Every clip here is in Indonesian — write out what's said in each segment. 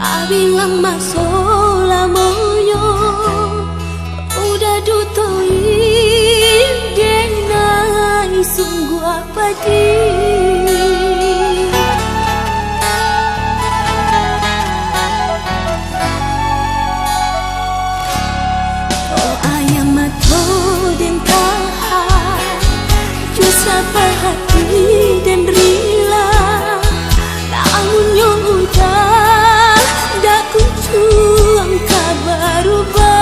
Abilang masola moyo udah dutoi denai sungguh apa di oh ayam mato den tahan jusa perhati dan rila namun yang udah dak kunjung kabar ubah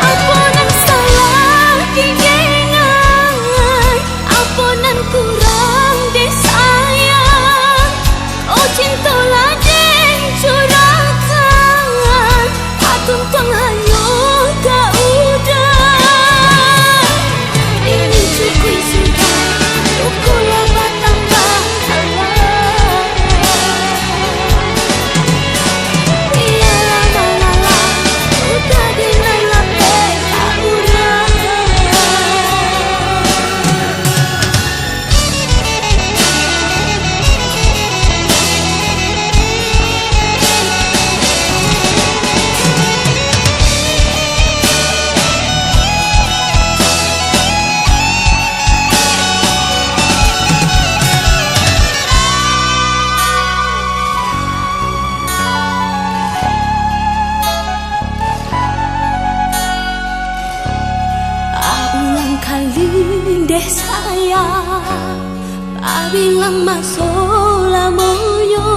aponan salah dingengan aponan kurang deh sayang oh cintolah den curahkan atun penghayo gak udah ini cukui sudah ukulah batang bahalah iya lama-lama udah denai lapeh tak urang ulang kali deh sayang abilang masola moyo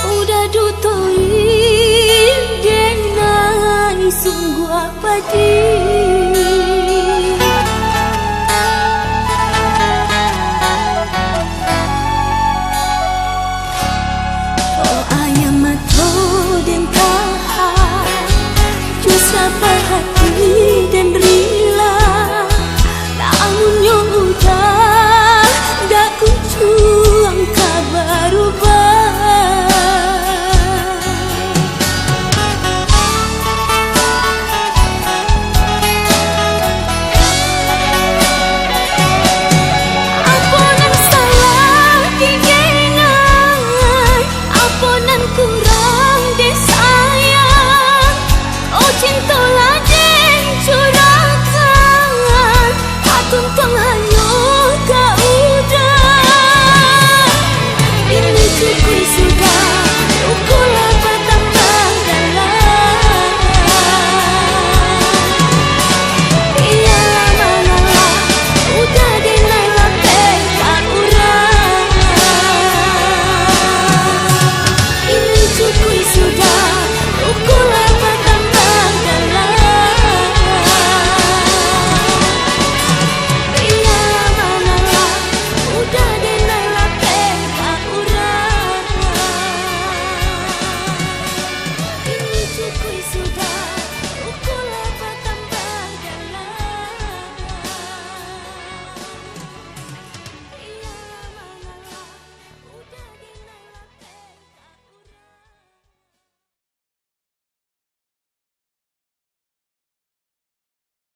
udah dutoi denai sungguh apa di